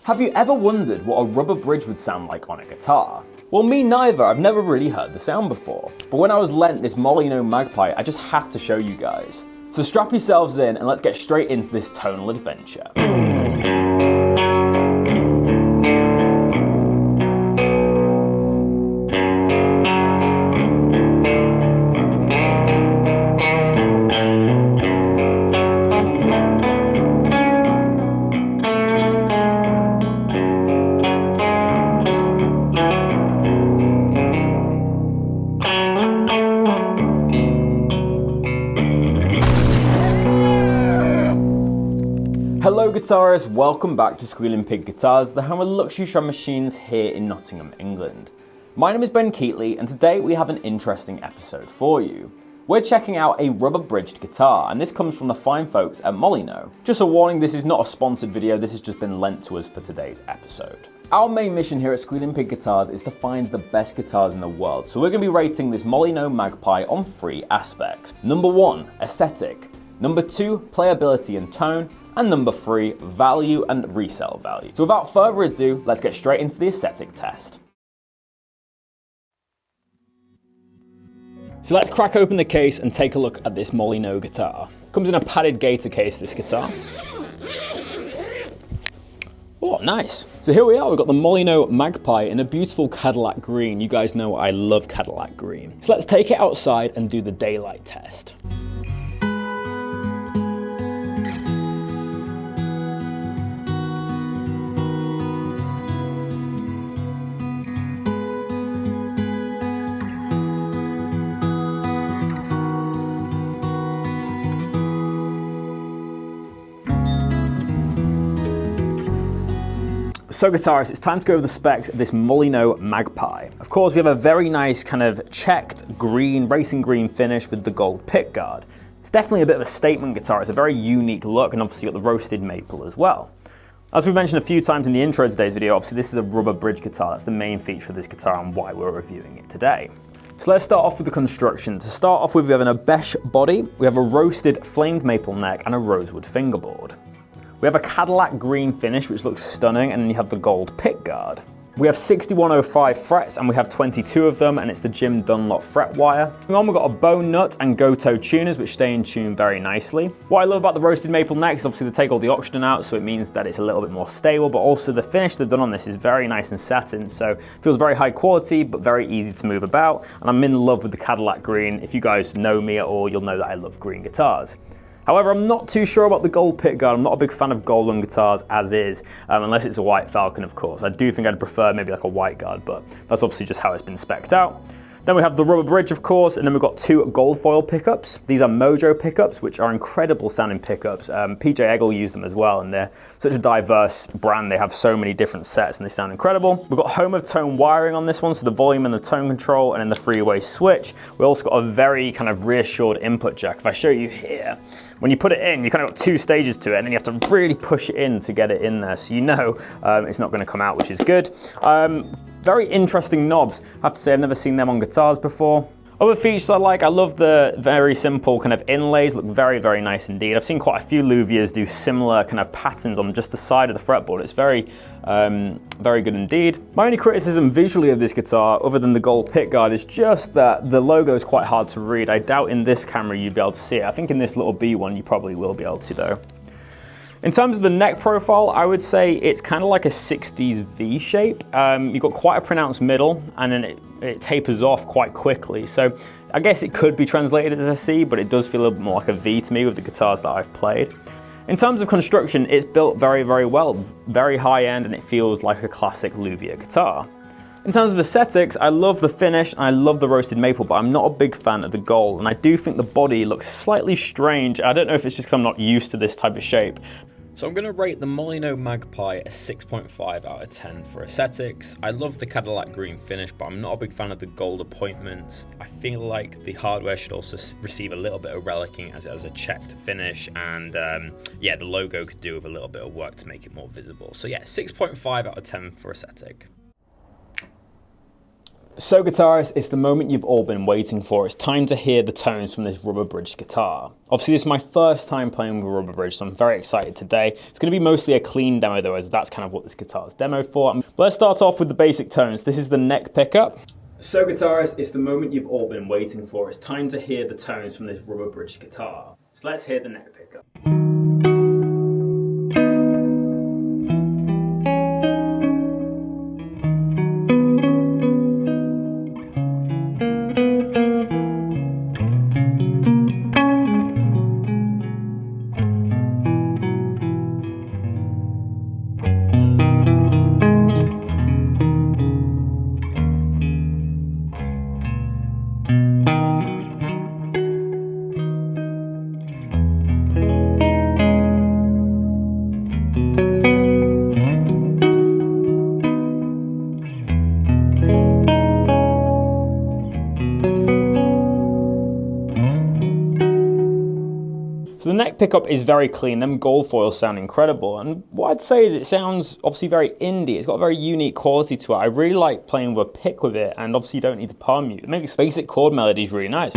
Have you ever wondered what a rubber bridge would sound like on a guitar? Well, me neither. I've never really heard the sound before. But when I was lent this Molyneux Magpie, I just had to show you guys. So strap yourselves in and let's get straight into this tonal adventure. Hello guitarists, welcome back to Squealing Pig Guitars, the home of luxury drum machines here in Nottingham, England. My name is Keightley and today we have an interesting episode for you. We're checking out a rubber bridged guitar, and this comes from the fine folks at Molyneux. Just a warning, this is not a sponsored video, this has just been lent to us for today's episode. Our main mission here at Squealing Pig Guitars is to find the best guitars in the world, so we're going to be rating this Molyneux Magpie on 3 aspects. Number 1, aesthetic. Number 2, playability and tone. And number 3, value and resale value. So without further ado, let's get straight into the aesthetic test. So let's crack open the case and take a look at this Molyneux guitar. Comes in a padded gator case, this guitar. Oh, nice. So here we are, we've got the Molyneux Magpie in a beautiful Cadillac green. You guys know I love Cadillac green. So let's take it outside and do the daylight test. So guitarists, it's time to go over the specs of this Molyneux Magpie. Of course, we have a very nice kind of checked green, racing green finish with the gold pickguard. It's definitely a bit of a statement guitar. It's a very unique look, and obviously you've got the roasted maple as well. As we've mentioned a few times in the intro to today's video, obviously this is a rubber bridge guitar. That's the main feature of this guitar and why we're reviewing it today. So let's start off with the construction. To start off with, we have an Abeche body, we have a roasted flamed maple neck, and a rosewood fingerboard. We have a Cadillac green finish, which looks stunning, and then you have the gold pickguard. We have 6105 frets, and we have 22 of them, and it's the Jim Dunlop fret wire. Moving on, we've got a bone nut and Goto tuners, which stay in tune very nicely. What I love about the roasted maple neck is obviously they take all the oxygen out, so it means that it's a little bit more stable, but also the finish they've done on this is very nice and satin, so it feels very high quality, but very easy to move about, and I'm in love with the Cadillac green. If you guys know me at all, you'll know that I love green guitars. However, I'm not too sure about the gold pickguard. I'm not a big fan of gold on guitars as is, unless it's a white Falcon, of course. I do think I'd prefer maybe like a white guard, but that's obviously just how it's been spec'd out. Then we have the rubber bridge, of course, and then we've got 2 gold foil pickups. These are Mojo pickups, which are incredible sounding pickups. PJ Eggle used them as well, and they're such a diverse brand. They have so many different sets, and they sound incredible. We've got home of tone wiring on this one, so the volume and the tone control, and then the 3-way switch. We also got a very kind of reassured input jack. If I show you here, when you put it in, you kind of got 2 stages to it, and then you have to really push it in to get it in there, so you know it's not going to come out, which is good. Very interesting knobs. I have to say, I've never seen them on guitars before. Other features I like, I love the very simple kind of inlays, look very, very nice indeed. I've seen quite a few Louviers do similar kind of patterns on just the side of the fretboard. It's very, very good indeed. My only criticism visually of this guitar, other than the gold pickguard, is just that the logo is quite hard to read. I doubt in this camera you'd be able to see it. I think in this little B one you probably will be able to though. In terms of the neck profile, I would say it's kind of like a 60s V shape. You've got quite a pronounced middle, and then it tapers off quite quickly. So I guess it could be translated as a C, but it does feel a little bit more like a V to me with the guitars that I've played. In terms of construction, it's built very, very well, very high end, and it feels like a classic Louvier guitar. In terms of aesthetics, I love the finish and I love the roasted maple, but I'm not a big fan of the gold, and I do think the body looks slightly strange. I don't know if it's just because I'm not used to this type of shape. So I'm going to rate the Molyneux Magpie a 6.5 out of 10 for aesthetics. I love the Cadillac green finish, but I'm not a big fan of the gold appointments. I feel like the hardware should also receive a little bit of relicking as it has a checked finish, and yeah, the logo could do with a little bit of work to make it more visible. So yeah, 6.5 out of 10 for aesthetic. So guitarists, it's the moment you've all been waiting for. It's time to hear the tones from this rubber bridge guitar. Obviously this is my first time playing with a rubber bridge, so I'm very excited today. It's going to be mostly a clean demo though, as that's kind of what this guitar is demoed for. But let's start off with the basic tones. This is the neck pickup. So guitarists, it's the moment you've all been waiting for. It's time to hear the tones from this rubber bridge guitar. So let's hear the neck pickup. So the neck pickup is very clean, them gold foils sound incredible, and what I'd say is it sounds obviously very indie, it's got a very unique quality to it. I really like playing with a pick with it, and obviously you don't need to palm mute. It makes basic chord melodies really nice.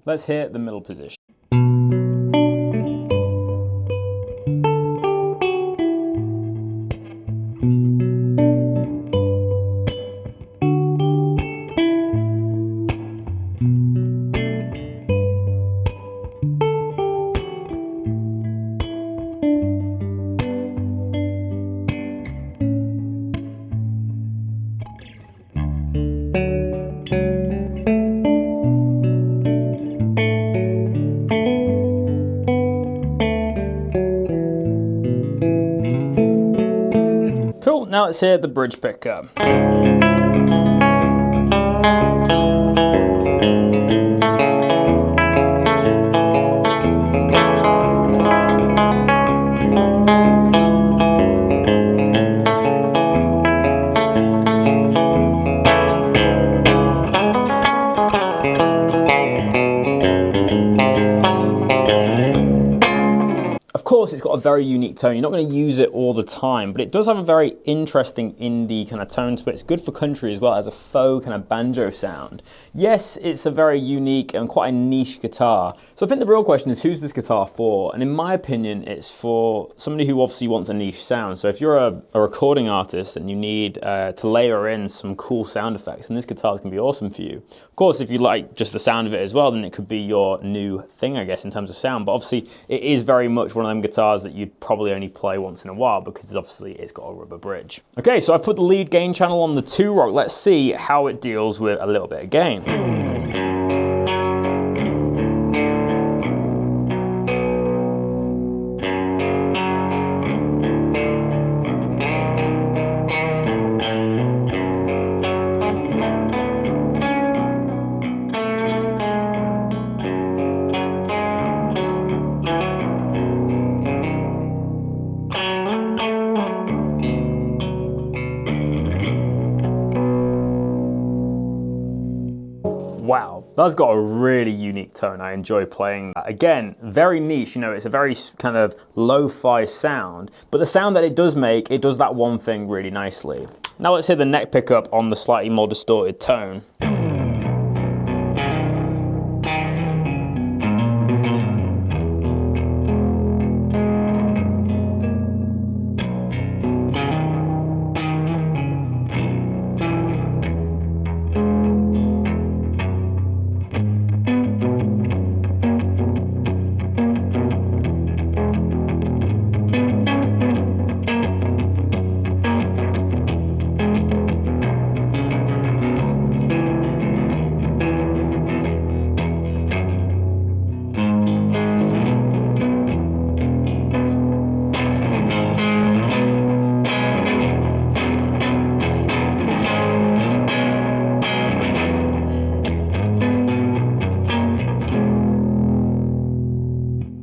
Let's hear the middle position. Cool, now let's hear the bridge pickup. Of course, it's got a very unique tone. You're not going to use it all the time, but it does have a very interesting indie kind of tone to it. It's good for country as well, as a faux kind of banjo sound. Yes, it's a very unique and quite a niche guitar. So I think the real question is, who's this guitar for? And in my opinion, it's for somebody who obviously wants a niche sound. So if you're a recording artist and you need to layer in some cool sound effects, then this guitar is going to be awesome for you. Of course, if you like just the sound of it as well, then it could be your new thing, I guess, in terms of sound. But obviously, it is very much one of them guitars that you'd probably only play once in a while because obviously it's got a rubber bridge. Okay, so I've put the lead gain channel on the 2-rock. Let's see how it deals with a little bit of gain. Wow, that's got a really unique tone. I enjoy playing that. Again, very niche, you know, it's a very kind of lo-fi sound, but the sound that it does make, it does that one thing really nicely. Now let's hear the neck pickup on the slightly more distorted tone.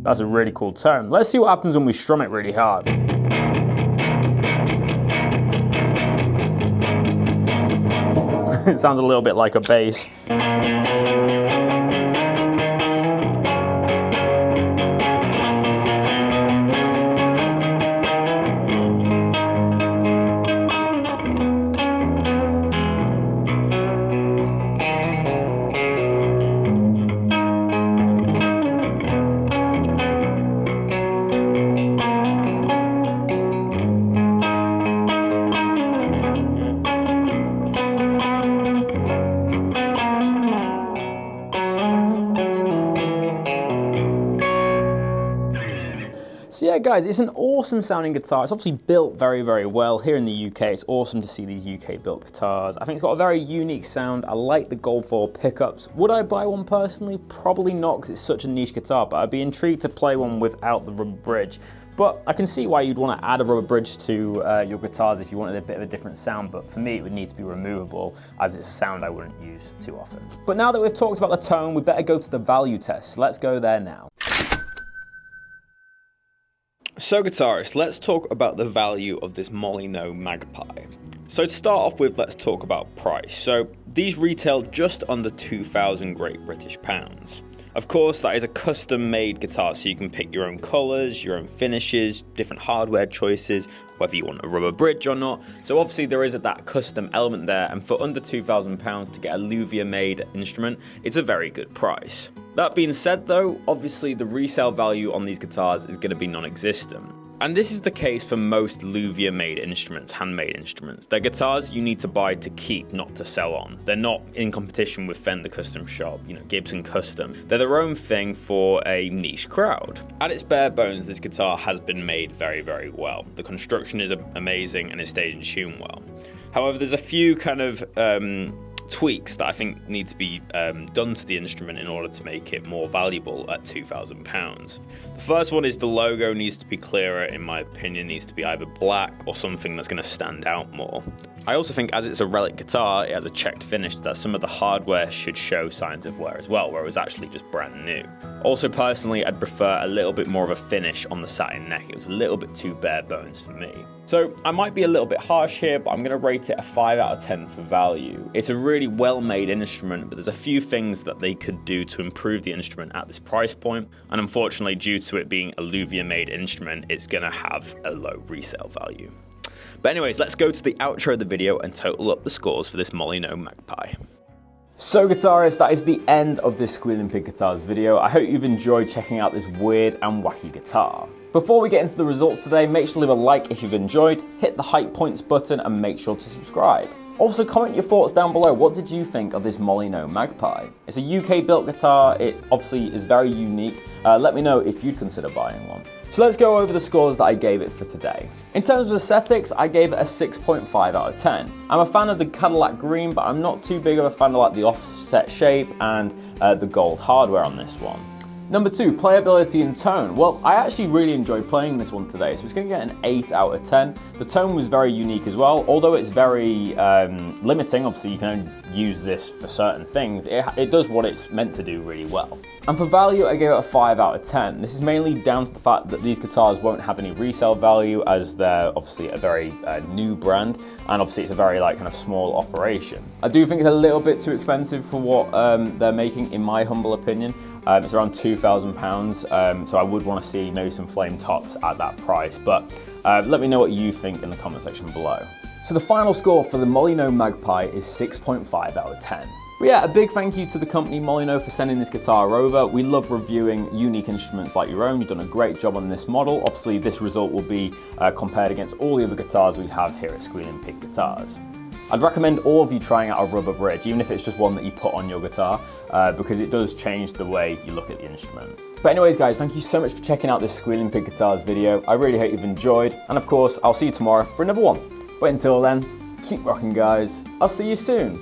That's a really cool tone. Let's see what happens when we strum it really hard. It sounds a little bit like a bass. So yeah guys, it's an awesome sounding guitar. It's obviously built very, very well here in the UK. It's awesome to see these UK built guitars. I think it's got a very unique sound. I like the gold foil pickups. Would I buy one personally? Probably not, because it's such a niche guitar, but I'd be intrigued to play one without the rubber bridge. But I can see why you'd want to add a rubber bridge to your guitars if you wanted a bit of a different sound, but for me it would need to be removable, as it's a sound I wouldn't use too often. But now that we've talked about the tone, we better go to the value test. Let's go there now. So guitarists, let's talk about the value of this Molyneux Magpie. So to start off with, let's talk about price. So these retail just under 2,000 Great British pounds. Of course, that is a custom-made guitar, so you can pick your own colours, your own finishes, different hardware choices, whether you want a rubber bridge or not. So obviously there is that custom element there, and for under £2,000 to get a luthier-made instrument, it's a very good price. That being said though, obviously the resale value on these guitars is going to be non-existent. And this is the case for most luthier-made instruments, handmade instruments. They're guitars you need to buy to keep, not to sell on. They're not in competition with Fender Custom Shop, Gibson Custom. They're their own thing for a niche crowd. At its bare bones, this guitar has been made very, very well. The construction is amazing and it stayed in tune well. However, there's a few kind of tweaks that I think need to be done to the instrument in order to make it more valuable at £2,000. The first one is the logo needs to be clearer, in my opinion, needs to be either black or something that's going to stand out more. I also think as it's a relic guitar, it has a checked finish, that some of the hardware should show signs of wear as well, where it was actually just brand new. Also personally, I'd prefer a little bit more of a finish on the satin neck. It was a little bit too bare bones for me. So I might be a little bit harsh here, but I'm going to rate it a 5 out of 10 for value. It's a really well-made instrument, but there's a few things that they could do to improve the instrument at this price point. And unfortunately, due to it being a luthier-made instrument, it's going to have a low resale value. But anyways, let's go to the outro of the video and total up the scores for this Molyneux Magpie. So guitarists, that is the end of this Squealing Pig Guitars video. I hope you've enjoyed checking out this weird and wacky guitar. Before we get into the results today, make sure to leave a like if you've enjoyed, hit the hype points button and make sure to subscribe. Also comment your thoughts down below. What did you think of this Molyneux Magpie? It's a UK built guitar, it obviously is very unique. Let me know if you'd consider buying one. So let's go over the scores that I gave it for today. In terms of aesthetics, I gave it a 6.5 out of 10. I'm a fan of the Cadillac green, but I'm not too big of a fan of like the offset shape and the gold hardware on this one. Number 2, playability and tone. Well, I actually really enjoyed playing this one today, so it's going to get an 8 out of 10. The tone was very unique as well, although it's very limiting. Obviously, you can only use this for certain things. It does what it's meant to do really well. And for value, I gave it a 5 out of 10. This is mainly down to the fact that these guitars won't have any resale value, as they're obviously a very new brand, and obviously it's a very kind of small operation. I do think it's a little bit too expensive for what they're making, in my humble opinion. It's around £2,000, so I would want to see maybe some flame tops at that price, but let me know what you think in the comment section below. So the final score for the Molyneux Magpie is 6.5 out of 10. But yeah, a big thank you to the company Molyneux for sending this guitar over. We love reviewing unique instruments like your own. You've done a great job on this model. Obviously, this result will be compared against all the other guitars we have here at Squealing Pig Guitars. I'd recommend all of you trying out a rubber bridge, even if it's just one that you put on your guitar, because it does change the way you look at the instrument. But anyways guys, thank you so much for checking out this Squealing Pig Guitars video. I really hope you've enjoyed, and of course, I'll see you tomorrow for another one. But until then, keep rocking guys. I'll see you soon.